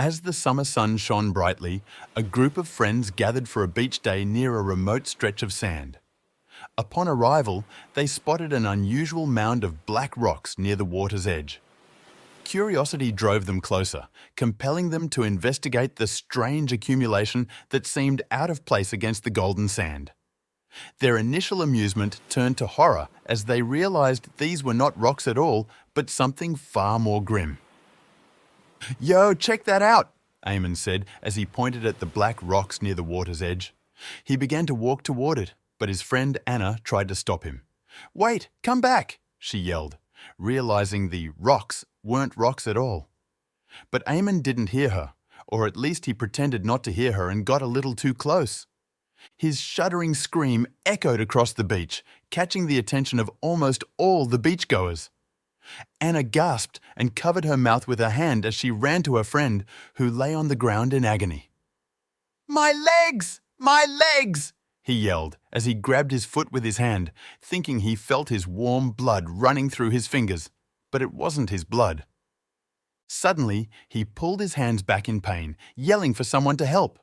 As the summer sun shone brightly, a group of friends gathered for a beach day near a remote stretch of sand. Upon arrival, they spotted an unusual mound of black rocks near the water's edge. Curiosity drove them closer, compelling them to investigate the strange accumulation that seemed out of place against the golden sand. Their initial amusement turned to horror as they realized these were not rocks at all, but something far more grim. "Yo, check that out," Amon said as he pointed at the black rocks near the water's edge. He began to walk toward it, but his friend Anna tried to stop him. "Wait, come back," she yelled, realizing the rocks weren't rocks at all. But Amon didn't hear her, or at least he pretended not to hear her and got a little too close. His shuddering scream echoed across the beach, catching the attention of almost all the beachgoers. Anna gasped and covered her mouth with her hand as she ran to her friend, who lay on the ground in agony. "My legs! My legs!" he yelled as he grabbed his foot with his hand, thinking he felt his warm blood running through his fingers, but it wasn't his blood. Suddenly, he pulled his hands back in pain, yelling for someone to help.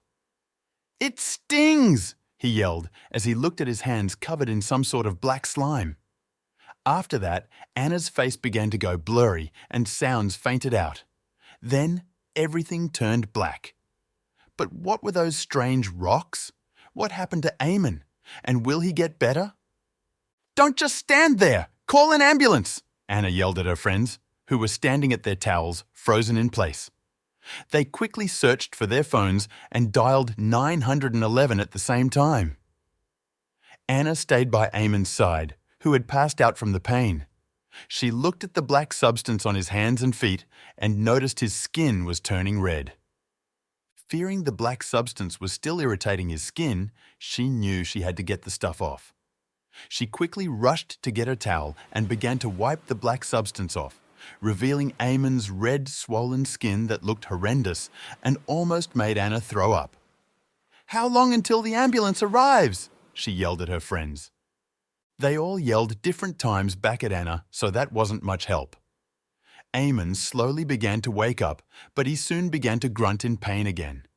"It stings!" he yelled as he looked at his hands covered in some sort of black slime. After that, Anna's face began to go blurry and sounds fainted out. Then, everything turned black. But what were those strange rocks? What happened to Amon? And will he get better? "Don't just stand there! Call an ambulance!" Anna yelled at her friends, who were standing at their towels, frozen in place. They quickly searched for their phones and dialed 911 at the same time. Anna stayed by Amon's side, who had passed out from the pain. She looked at the black substance on his hands and feet and noticed his skin was turning red. Fearing the black substance was still irritating his skin, she knew she had to get the stuff off. She quickly rushed to get her towel and began to wipe the black substance off, revealing Amon's red, swollen skin that looked horrendous and almost made Anna throw up. "How long until the ambulance arrives?" she yelled at her friends. They all yelled different times back at Anna, so that wasn't much help. Amon slowly began to wake up, but he soon began to grunt in pain again.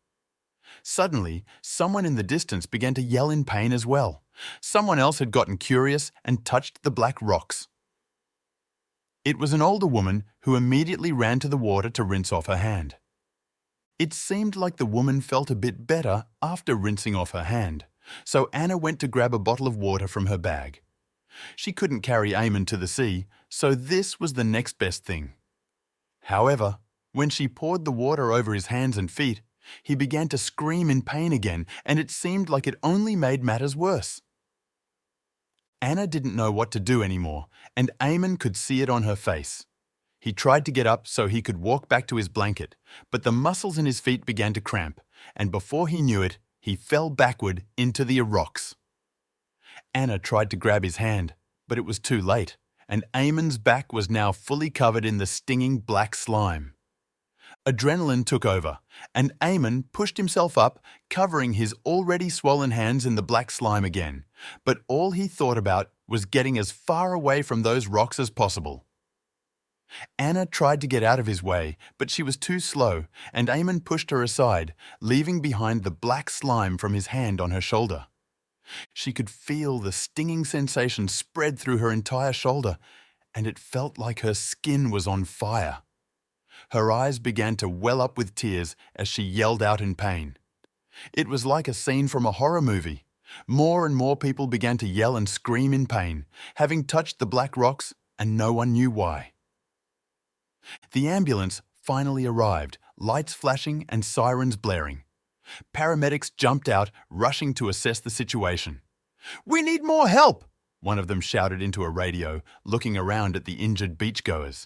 Suddenly, someone in the distance began to yell in pain as well. Someone else had gotten curious and touched the black rocks. It was an older woman who immediately ran to the water to rinse off her hand. It seemed like the woman felt a bit better after rinsing off her hand, so Anna went to grab a bottle of water from her bag. She couldn't carry Amon to the sea, so this was the next best thing. However, when she poured the water over his hands and feet, he began to scream in pain again, and it seemed like it only made matters worse. Anna didn't know what to do anymore, and Amon could see it on her face. He tried to get up so he could walk back to his blanket, but the muscles in his feet began to cramp, and before he knew it, he fell backward into the rocks. Anna tried to grab his hand, but it was too late, and Amon's back was now fully covered in the stinging black slime. Adrenaline took over, and Amon pushed himself up, covering his already swollen hands in the black slime again, but all he thought about was getting as far away from those rocks as possible. Anna tried to get out of his way, but she was too slow, and Amon pushed her aside, leaving behind the black slime from his hand on her shoulder. She could feel the stinging sensation spread through her entire shoulder, and it felt like her skin was on fire. Her eyes began to well up with tears as she yelled out in pain. It was like a scene from a horror movie. More and more people began to yell and scream in pain, having touched the black rocks, and no one knew why. The ambulance finally arrived, lights flashing and sirens blaring. Paramedics jumped out, rushing to assess the situation. "We need more help!" one of them shouted into a radio, looking around at the injured beachgoers.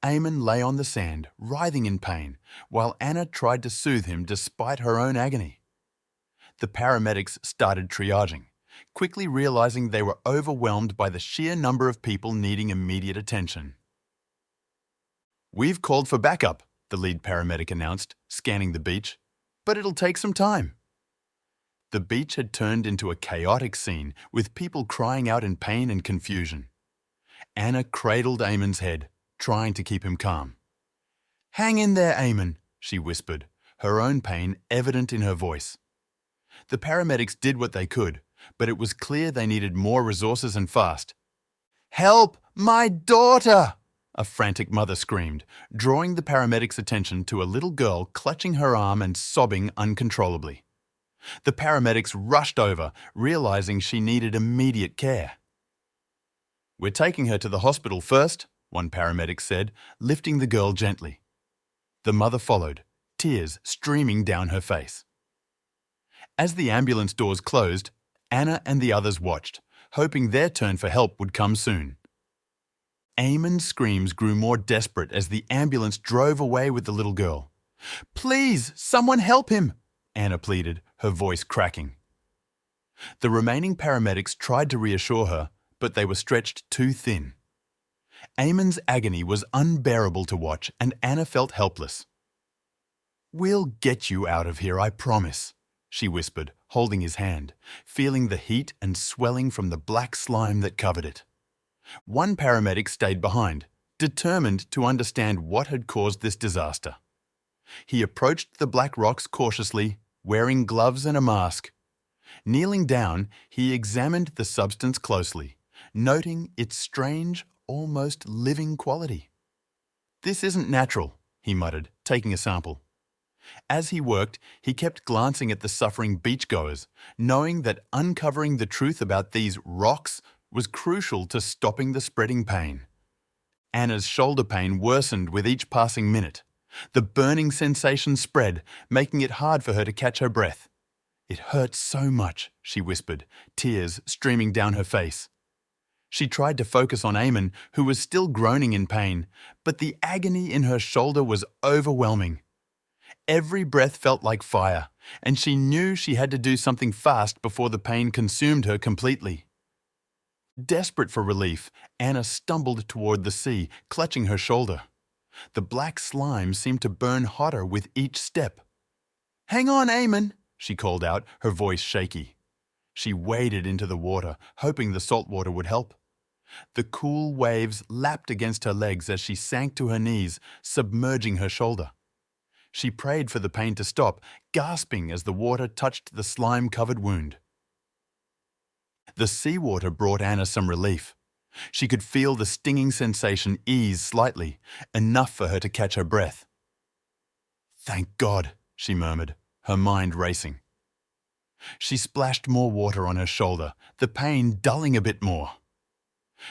Amon lay on the sand, writhing in pain, while Anna tried to soothe him despite her own agony. The paramedics started triaging, quickly realizing they were overwhelmed by the sheer number of people needing immediate attention. "We've called for backup," the lead paramedic announced, scanning the beach, "but it'll take some time." The beach had turned into a chaotic scene with people crying out in pain and confusion. Anna cradled Amon's head, trying to keep him calm. "Hang in there, Amon," she whispered, her own pain evident in her voice. The paramedics did what they could, but it was clear they needed more resources and fast. "Help! My daughter!" a frantic mother screamed, drawing the paramedics' attention to a little girl clutching her arm and sobbing uncontrollably. The paramedics rushed over, realizing she needed immediate care. "We're taking her to the hospital first," one paramedic said, lifting the girl gently. The mother followed, tears streaming down her face. As the ambulance doors closed, Anna and the others watched, hoping their turn for help would come soon. Amon's screams grew more desperate as the ambulance drove away with the little girl. "Please, someone help him!" Anna pleaded, her voice cracking. The remaining paramedics tried to reassure her, but they were stretched too thin. Amon's agony was unbearable to watch, and Anna felt helpless. "We'll get you out of here, I promise," she whispered, holding his hand, feeling the heat and swelling from the black slime that covered it. One paramedic stayed behind, determined to understand what had caused this disaster. He approached the black rocks cautiously, wearing gloves and a mask. Kneeling down, he examined the substance closely, noting its strange, almost living quality. "This isn't natural," he muttered, taking a sample. As he worked, he kept glancing at the suffering beachgoers, knowing that uncovering the truth about these rocks was crucial to stopping the spreading pain. Anna's shoulder pain worsened with each passing minute. The burning sensation spread, making it hard for her to catch her breath. "It hurts so much," she whispered, tears streaming down her face. She tried to focus on Amon, who was still groaning in pain, but the agony in her shoulder was overwhelming. Every breath felt like fire, and she knew she had to do something fast before the pain consumed her completely. Desperate for relief, Anna stumbled toward the sea, clutching her shoulder. The black slime seemed to burn hotter with each step. "Hang on, Amon," she called out, her voice shaky. She waded into the water, hoping the salt water would help. The cool waves lapped against her legs as she sank to her knees, submerging her shoulder. She prayed for the pain to stop, gasping as the water touched the slime-covered wound. The seawater brought Anna some relief. She could feel the stinging sensation ease slightly, enough for her to catch her breath. "Thank God," she murmured, her mind racing. She splashed more water on her shoulder, the pain dulling a bit more.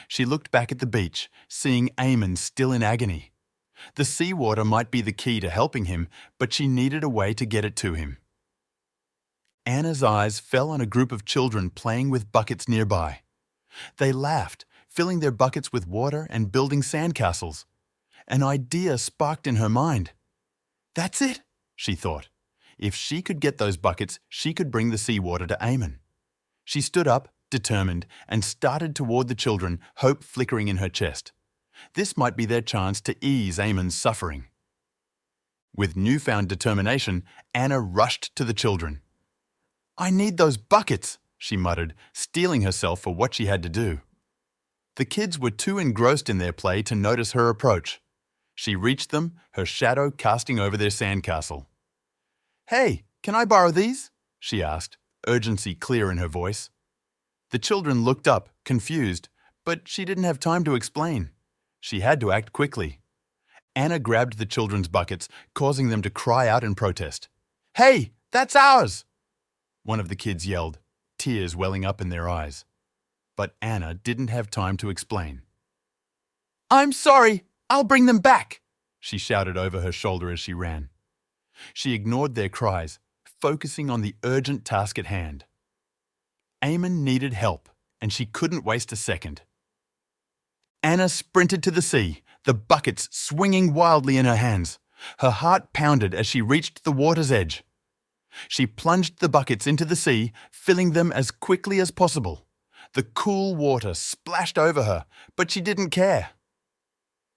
She looked back at the beach, seeing Amon still in agony. The seawater might be the key to helping him, but she needed a way to get it to him. Anna's eyes fell on a group of children playing with buckets nearby. They laughed, filling their buckets with water and building sandcastles. An idea sparked in her mind. "That's it," she thought. If she could get those buckets, she could bring the seawater to Amon. She stood up, determined, and started toward the children, hope flickering in her chest. This might be their chance to ease Amon's suffering. With newfound determination, Anna rushed to the children. "I need those buckets," she muttered, steeling herself for what she had to do. The kids were too engrossed in their play to notice her approach. She reached them, her shadow casting over their sandcastle. "Hey, can I borrow these?" she asked, urgency clear in her voice. The children looked up, confused, but she didn't have time to explain. She had to act quickly. Anna grabbed the children's buckets, causing them to cry out in protest. "Hey, that's ours!" One of the kids yelled, tears welling up in their eyes. But Anna didn't have time to explain. "I'm sorry, I'll bring them back," she shouted over her shoulder as she ran. She ignored their cries, focusing on the urgent task at hand. Amon needed help, and she couldn't waste a second. Anna sprinted to the sea, the buckets swinging wildly in her hands. Her heart pounded as she reached the water's edge. She plunged the buckets into the sea, filling them as quickly as possible. The cool water splashed over her, but she didn't care.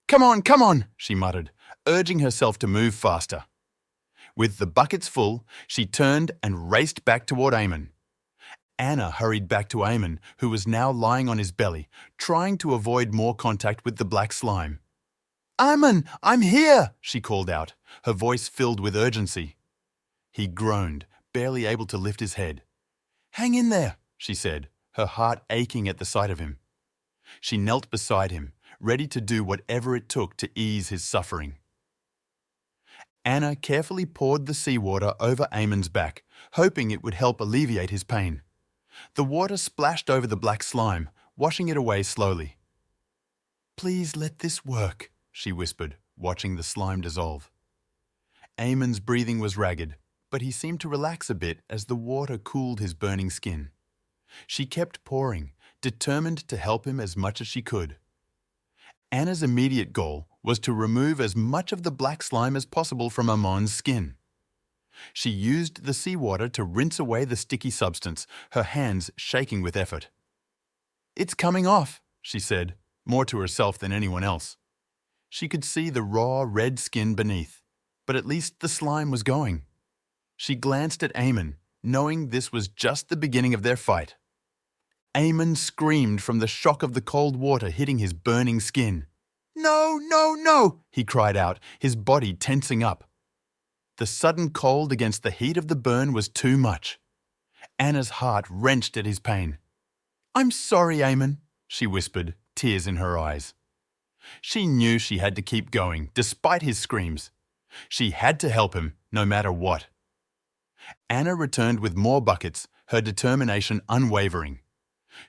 Come on," she muttered, urging herself to move faster. With the buckets full, she turned and raced back toward Amon. Anna hurried back to Amon, who was now lying on his belly, trying to avoid more contact with the black slime. Amon, I'm here, she called out, her voice filled with urgency. He groaned, barely able to lift his head. Hang in there, she said, her heart aching at the sight of him. She knelt beside him, ready to do whatever it took to ease his suffering. Anna carefully poured the seawater over Amon's back, hoping it would help alleviate his pain. The water splashed over the black slime, washing it away slowly. Please let this work, she whispered, watching the slime dissolve. Amon's breathing was ragged, but he seemed to relax a bit as the water cooled his burning skin. She kept pouring, determined to help him as much as she could. Anna's immediate goal was to remove as much of the black slime as possible from Amon's skin. She used the seawater to rinse away the sticky substance, her hands shaking with effort. It's coming off, she said, more to herself than anyone else. She could see the raw, red skin beneath, but at least the slime was going. She glanced at Amon, knowing this was just the beginning of their fight. Amon screamed from the shock of the cold water hitting his burning skin. No, no, no, he cried out, his body tensing up. The sudden cold against the heat of the burn was too much. Anna's heart wrenched at his pain. I'm sorry, Amon, she whispered, tears in her eyes. She knew she had to keep going, despite his screams. She had to help him, no matter what. Anna returned with more buckets, her determination unwavering.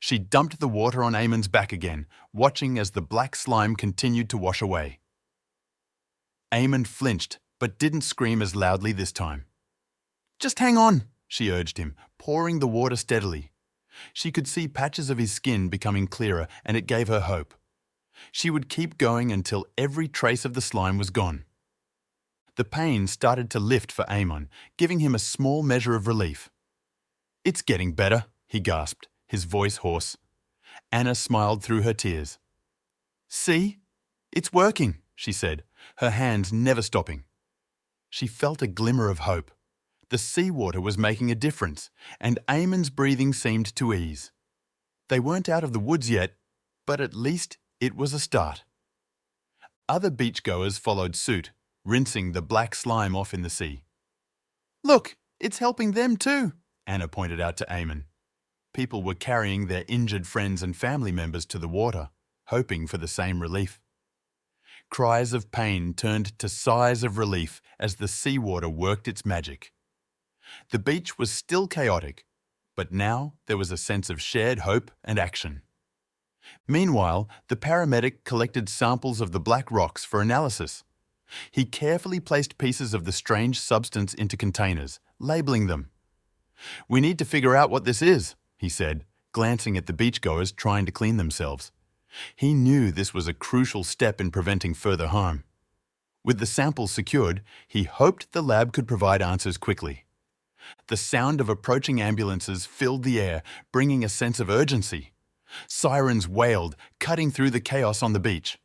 She dumped the water on Amon's back again, watching as the black slime continued to wash away. Amon flinched, but didn't scream as loudly this time. Just hang on, she urged him, pouring the water steadily. She could see patches of his skin becoming clearer, and it gave her hope. She would keep going until every trace of the slime was gone. The pain started to lift for Amon, giving him a small measure of relief. It's getting better, he gasped, his voice hoarse. Anna smiled through her tears. See? It's working, she said, her hands never stopping. She felt a glimmer of hope. The seawater was making a difference, and Amon's breathing seemed to ease. They weren't out of the woods yet, but at least it was a start. Other beachgoers followed suit, rinsing the black slime off in the sea. Look, it's helping them too, Anna pointed out to Amon. People were carrying their injured friends and family members to the water, hoping for the same relief. Cries of pain turned to sighs of relief as the seawater worked its magic. The beach was still chaotic, but now there was a sense of shared hope and action. Meanwhile, the paramedic collected samples of the black rocks for analysis. He carefully placed pieces of the strange substance into containers, labeling them. We need to figure out what this is, he said, glancing at the beachgoers trying to clean themselves. He knew this was a crucial step in preventing further harm. With the samples secured, he hoped the lab could provide answers quickly. The sound of approaching ambulances filled the air, bringing a sense of urgency. Sirens wailed, cutting through the chaos on the beach.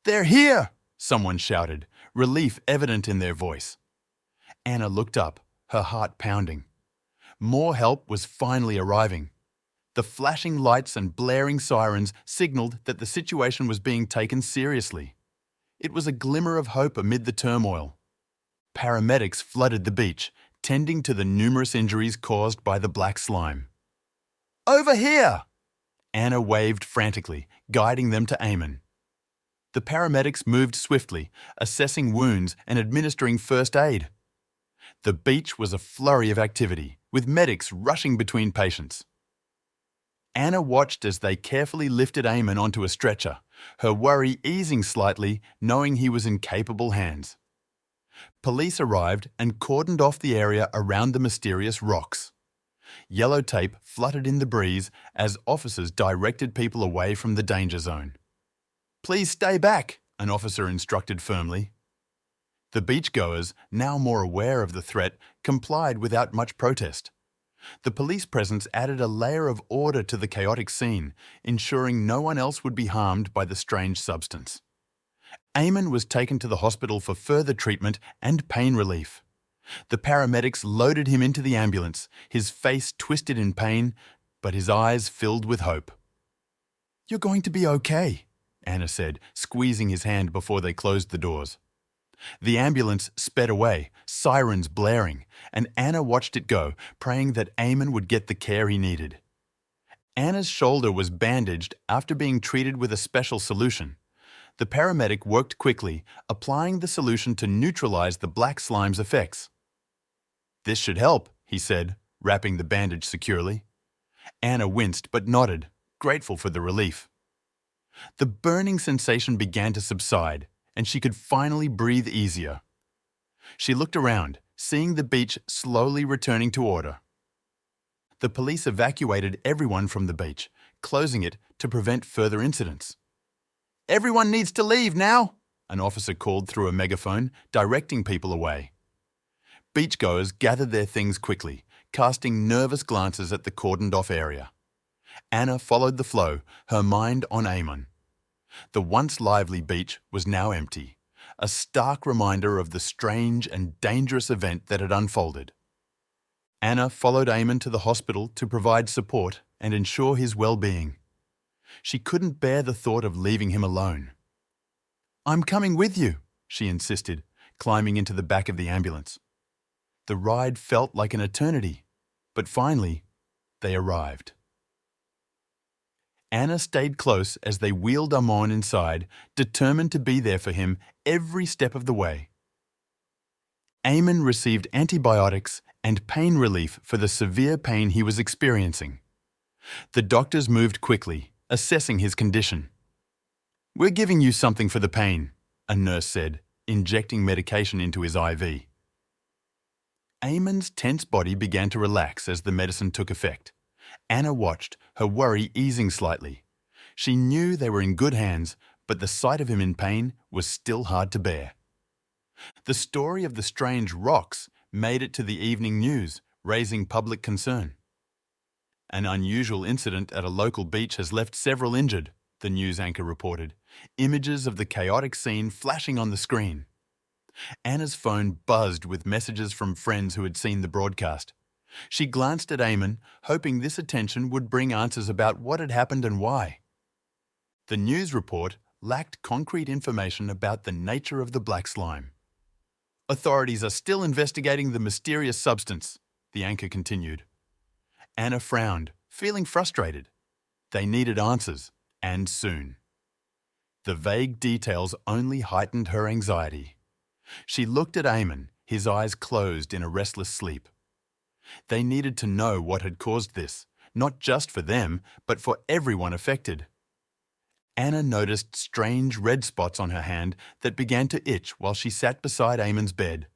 They're here! Someone shouted, relief evident in their voice. Anna looked up, her heart pounding. More help was finally arriving. The flashing lights and blaring sirens signaled that the situation was being taken seriously. It was a glimmer of hope amid the turmoil. Paramedics flooded the beach, tending to the numerous injuries caused by the black slime. Over here! Anna waved frantically, guiding them to Amon. The paramedics moved swiftly, assessing wounds and administering first aid. The beach was a flurry of activity, with medics rushing between patients. Anna watched as they carefully lifted Amon onto a stretcher, her worry easing slightly, knowing he was in capable hands. Police arrived and cordoned off the area around the mysterious rocks. Yellow tape fluttered in the breeze as officers directed people away from the danger zone. Please stay back, an officer instructed firmly. The beachgoers, now more aware of the threat, complied without much protest. The police presence added a layer of order to the chaotic scene, ensuring no one else would be harmed by the strange substance. Amon was taken to the hospital for further treatment and pain relief. The paramedics loaded him into the ambulance, his face twisted in pain, but his eyes filled with hope. You're going to be okay, Anna said, squeezing his hand before they closed the doors. The ambulance sped away, sirens blaring, and Anna watched it go, praying that Amon would get the care he needed. Anna's shoulder was bandaged after being treated with a special solution. The paramedic worked quickly, applying the solution to neutralize the black slime's effects. "This should help," he said, wrapping the bandage securely. Anna winced but nodded, grateful for the relief. The burning sensation began to subside, and she could finally breathe easier. She looked around, seeing the beach slowly returning to order. The police evacuated everyone from the beach, closing it to prevent further incidents. "Everyone needs to leave now," an officer called through a megaphone, directing people away. Beach-goers gathered their things quickly, casting nervous glances at the cordoned-off area. Anna followed the flow, her mind on Amon. The once lively beach was now empty, a stark reminder of the strange and dangerous event that had unfolded. Anna followed Amon to the hospital to provide support and ensure his well-being. She couldn't bear the thought of leaving him alone. "I'm coming with you," she insisted, climbing into the back of the ambulance. The ride felt like an eternity, but finally, they arrived. Anna stayed close as they wheeled Amon inside, determined to be there for him every step of the way. Amon received antibiotics and pain relief for the severe pain he was experiencing. The doctors moved quickly, assessing his condition. "We're giving you something for the pain," a nurse said, injecting medication into his IV. Amon's tense body began to relax as the medicine took effect. Anna watched, her worry easing slightly. She knew they were in good hands, but the sight of him in pain was still hard to bear. The story of the strange rocks made it to the evening news, raising public concern. "An unusual incident at a local beach has left several injured," the news anchor reported, images of the chaotic scene flashing on the screen. Anna's phone buzzed with messages from friends who had seen the broadcast. She glanced at Amon, hoping this attention would bring answers about what had happened and why. The news report lacked concrete information about the nature of the black slime. "Authorities are still investigating the mysterious substance," the anchor continued. Anna frowned, feeling frustrated. They needed answers, and soon. The vague details only heightened her anxiety. She looked at Amon, his eyes closed in a restless sleep. They needed to know what had caused this, not just for them, but for everyone affected. Anna noticed strange red spots on her hand that began to itch while she sat beside Amon's bed.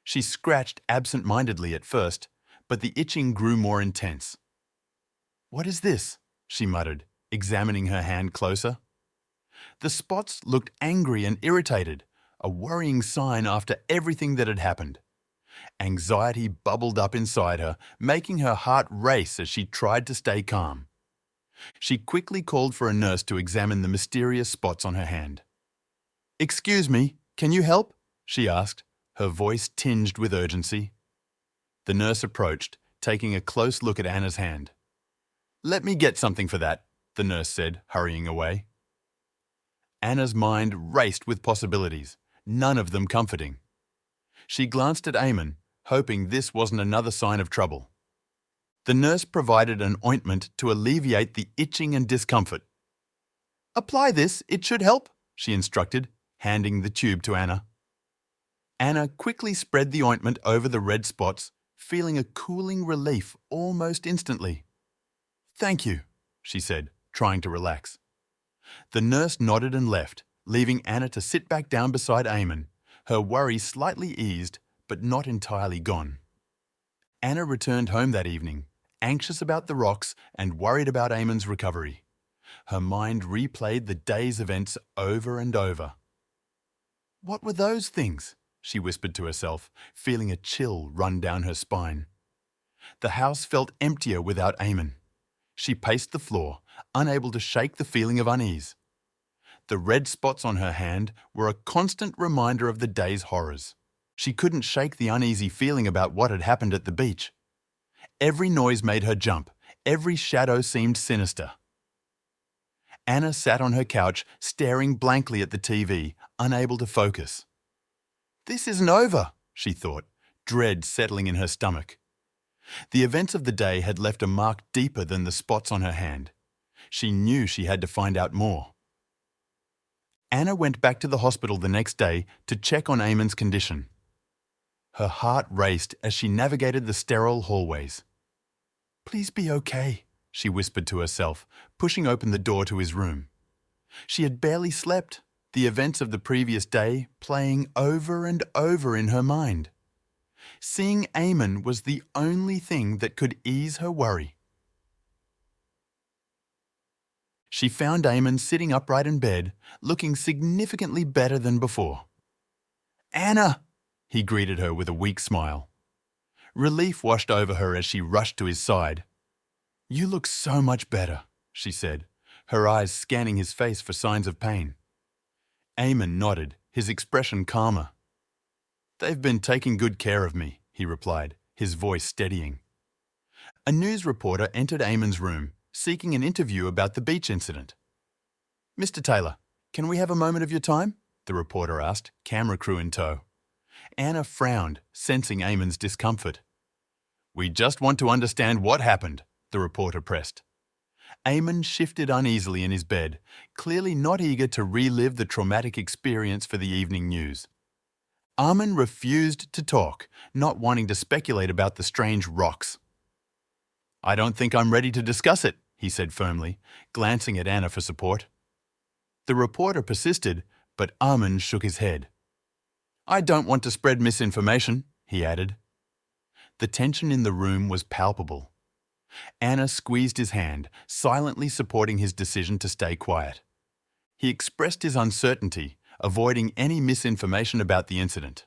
She scratched absent-mindedly at first, but the itching grew more intense. "What is this?" she muttered, examining her hand closer. The spots looked angry and irritated, a worrying sign after everything that had happened. Anxiety bubbled up inside her, making her heart race as she tried to stay calm. She quickly called for a nurse to examine the mysterious spots on her hand. "Excuse me, can you help?" she asked, her voice tinged with urgency. The nurse approached, taking a close look at Anna's hand. "Let me get something for that," the nurse said, hurrying away. Anna's mind raced with possibilities, none of them comforting. She glanced at Amon, hoping this wasn't another sign of trouble. The nurse provided an ointment to alleviate the itching and discomfort. "Apply this, it should help," she instructed, handing the tube to Anna. Anna quickly spread the ointment over the red spots, feeling a cooling relief almost instantly. "Thank you," she said, trying to relax. The nurse nodded and left, leaving Anna to sit back down beside Amon, her worry slightly eased but not entirely gone. Anna returned home that evening, anxious about the rocks and worried about Amon's recovery. Her mind replayed the day's events over and over. "What were those things?" she whispered to herself, feeling a chill run down her spine. The house felt emptier without Amon. She paced the floor, unable to shake the feeling of unease. The red spots on her hand were a constant reminder of the day's horrors. She couldn't shake the uneasy feeling about what had happened at the beach. Every noise made her jump, every shadow seemed sinister. Anna sat on her couch, staring blankly at the TV, unable to focus. "This isn't over," she thought, dread settling in her stomach. The events of the day had left a mark deeper than the spots on her hand. She knew she had to find out more. Anna went back to the hospital the next day to check on Amon's condition. Her heart raced as she navigated the sterile hallways. "Please be okay," she whispered to herself, pushing open the door to his room. She had barely slept, the events of the previous day playing over and over in her mind. Seeing Amon was the only thing that could ease her worry. She found Amon sitting upright in bed, looking significantly better than before. "Anna!" he greeted her with a weak smile. Relief washed over her as she rushed to his side. "You look so much better," she said, her eyes scanning his face for signs of pain. Amon nodded, his expression calmer. "They've been taking good care of me," he replied, his voice steadying. A news reporter entered Amon's room, seeking an interview about the beach incident. "Mr. Taylor, can we have a moment of your time?" the reporter asked, camera crew in tow. Anna frowned, sensing Amon's discomfort. "We just want to understand what happened," the reporter pressed. Amon shifted uneasily in his bed, clearly not eager to relive the traumatic experience for the evening news. Amon refused to talk, not wanting to speculate about the strange rocks. "I don't think I'm ready to discuss it," he said firmly, glancing at Anna for support. The reporter persisted, but Amon shook his head. "I don't want to spread misinformation," he added. The tension in the room was palpable. Anna squeezed his hand, silently supporting his decision to stay quiet. He expressed his uncertainty, avoiding any misinformation about the incident.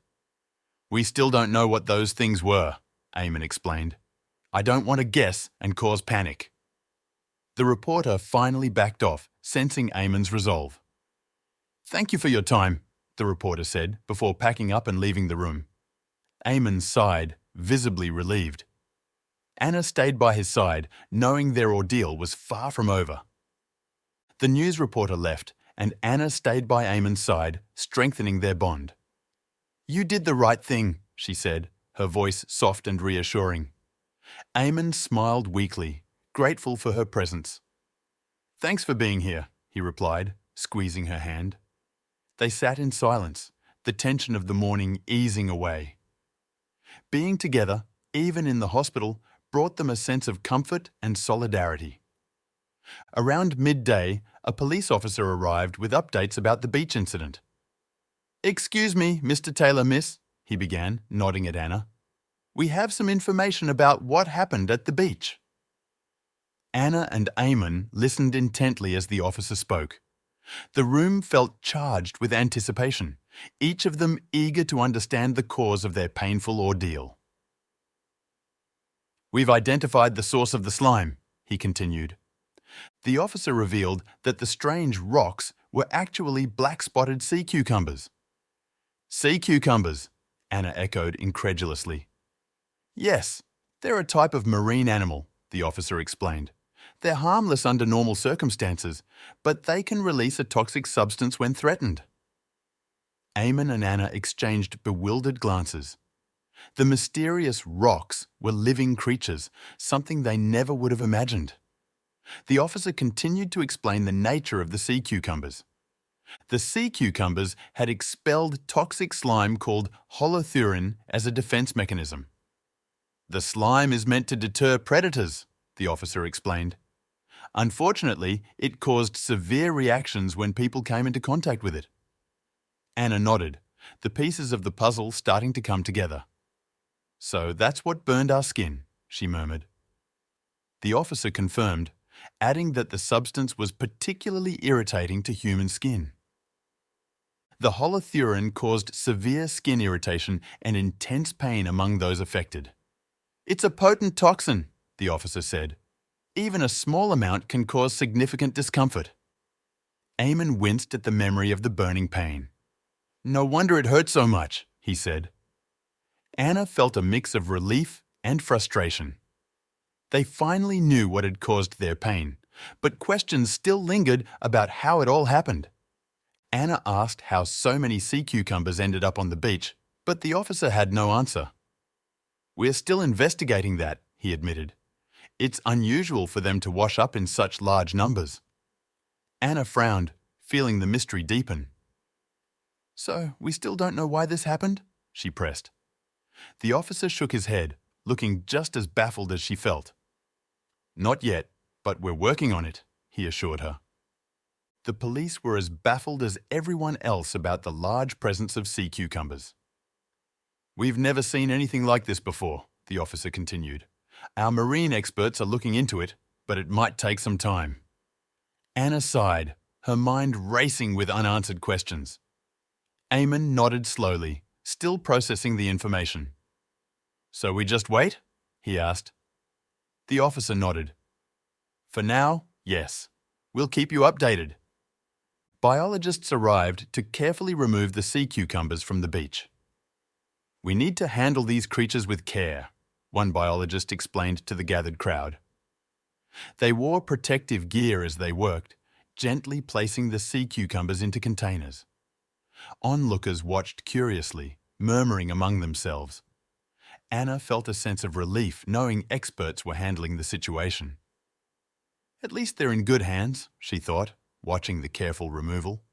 "We still don't know what those things were," Amon explained. "I don't want to guess and cause panic." The reporter finally backed off, sensing Amon's resolve. "Thank you for your time," the reporter said, before packing up and leaving the room. Amon sighed, visibly relieved. Anna stayed by his side, knowing their ordeal was far from over. The news reporter left, and Anna stayed by Amon's side, strengthening their bond. "You did the right thing," she said, her voice soft and reassuring. Amon smiled weakly, grateful for her presence. "Thanks for being here," he replied, squeezing her hand. They sat in silence, the tension of the morning easing away. Being together, even in the hospital, brought them a sense of comfort and solidarity. Around midday, a police officer arrived with updates about the beach incident. "Excuse me, Mr. Taylor, miss," he began, nodding at Anna. "We have some information about what happened at the beach." Anna and Amon listened intently as the officer spoke. The room felt charged with anticipation, each of them eager to understand the cause of their painful ordeal. "We've identified the source of the slime," he continued. The officer revealed that the strange rocks were actually black-spotted sea cucumbers. "Sea cucumbers," Anna echoed incredulously. "Yes, they're a type of marine animal," the officer explained. "They're harmless under normal circumstances, but they can release a toxic substance when threatened." Amon and Anna exchanged bewildered glances. The mysterious rocks were living creatures, something they never would have imagined. The officer continued to explain the nature of the sea cucumbers. The sea cucumbers had expelled toxic slime called holothurin as a defense mechanism. "The slime is meant to deter predators," the officer explained. "Unfortunately, it caused severe reactions when people came into contact with it." Anna nodded, the pieces of the puzzle starting to come together. "So that's what burned our skin," she murmured. The officer confirmed, adding that the substance was particularly irritating to human skin. The holothurin caused severe skin irritation and intense pain among those affected. "It's a potent toxin," the officer said. "Even a small amount can cause significant discomfort." Amon winced at the memory of the burning pain. "No wonder it hurt so much," he said. Anna felt a mix of relief and frustration. They finally knew what had caused their pain, But questions still lingered about how it all happened. Anna asked how so many sea cucumbers ended up on the beach, but the officer had no answer. "We're still investigating that," he admitted. "It's unusual for them to wash up in such large numbers." Anna frowned, feeling the mystery deepen. "So, we still don't know why this happened?" she pressed. The officer shook his head, looking just as baffled as she felt. "Not yet, but we're working on it," he assured her. The police were as baffled as everyone else about the large presence of sea cucumbers. "We've never seen anything like this before," the officer continued. "Our marine experts are looking into it, but it might take some time." Anna sighed, her mind racing with unanswered questions. Amon nodded slowly, still processing the information. "So we just wait?" he asked. The officer nodded. "For now, yes. We'll keep you updated." Biologists arrived to carefully remove the sea cucumbers from the beach. "We need to handle these creatures with care," one biologist explained to the gathered crowd. They wore protective gear as they worked, gently placing the sea cucumbers into containers. Onlookers watched curiously, murmuring among themselves. Anna felt a sense of relief knowing experts were handling the situation. "At least they're in good hands," she thought, watching the careful removal.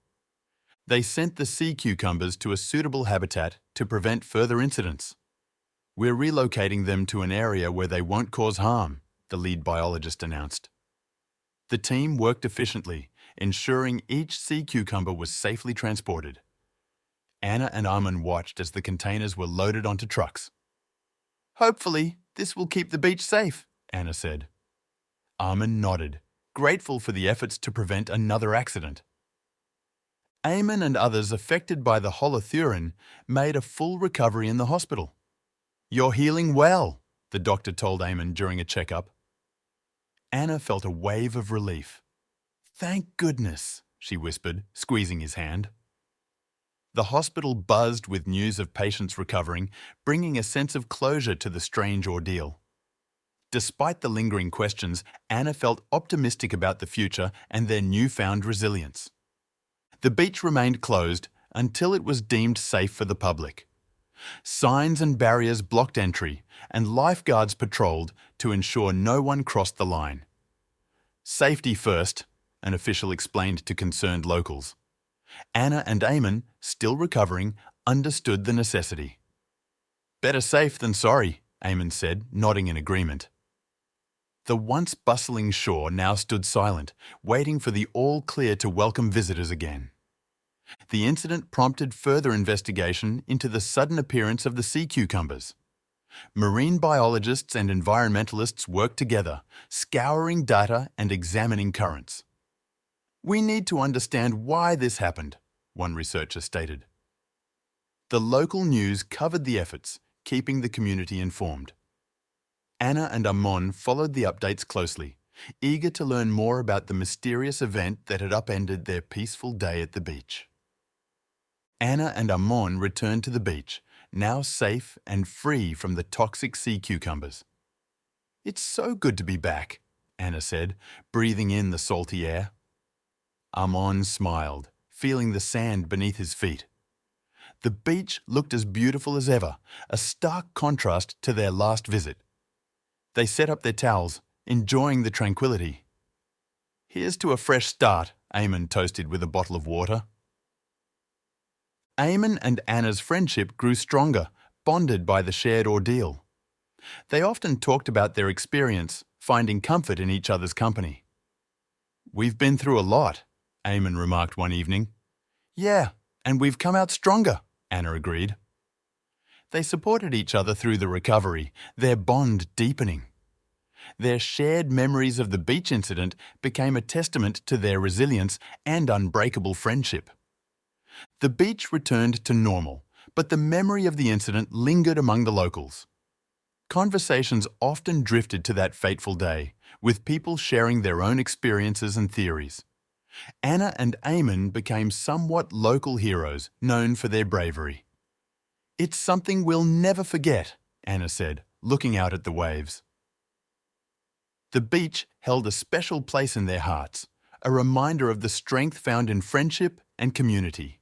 They sent the sea cucumbers to a suitable habitat to prevent further incidents. "We're relocating them to an area where they won't cause harm," the lead biologist announced. The team worked efficiently, ensuring each sea cucumber was safely transported. Anna and Amon watched as the containers were loaded onto trucks. "Hopefully, this will keep the beach safe," Anna said. Amon nodded, grateful for the efforts to prevent another accident. Amon and others affected by the holothurine made a full recovery in the hospital. "You're healing well," the doctor told Amon during a checkup. Anna felt a wave of relief. "Thank goodness," she whispered, squeezing his hand. The hospital buzzed with news of patients recovering, bringing a sense of closure to the strange ordeal. Despite the lingering questions, Anna felt optimistic about the future and their newfound resilience. The beach remained closed until it was deemed safe for the public. Signs and barriers blocked entry, and lifeguards patrolled to ensure no one crossed the line. "Safety first," an official explained to concerned locals. Anna and Amon, still recovering, understood the necessity. "Better safe than sorry," Amon said, nodding in agreement. The once bustling shore now stood silent, waiting for the all-clear to welcome visitors again. The incident prompted further investigation into the sudden appearance of the sea cucumbers. Marine biologists and environmentalists worked together, scouring data and examining currents. "We need to understand why this happened," one researcher stated. The local news covered the efforts, keeping the community informed. Anna and Amon followed the updates closely, eager to learn more about the mysterious event that had upended their peaceful day at the beach. Anna and Amon returned to the beach, now safe and free from the toxic sea cucumbers. "It's so good to be back," Anna said, breathing in the salty air. Amon smiled, feeling the sand beneath his feet. The beach looked as beautiful as ever, a stark contrast to their last visit. They set up their towels, enjoying the tranquility. "Here's to a fresh start," Amon toasted with a bottle of water. Amon and Anna's friendship grew stronger, bonded by the shared ordeal. They often talked about their experience, finding comfort in each other's company. "We've been through a lot," Amon remarked one evening. "Yeah, and we've come out stronger," Anna agreed. They supported each other through the recovery, their bond deepening. Their shared memories of the beach incident became a testament to their resilience and unbreakable friendship. The beach returned to normal, but the memory of the incident lingered among the locals. Conversations often drifted to that fateful day, with people sharing their own experiences and theories. Anna and Amon became somewhat local heroes, known for their bravery. "It's something we'll never forget," Anna said, looking out at the waves. The beach held a special place in their hearts, a reminder of the strength found in friendship and community.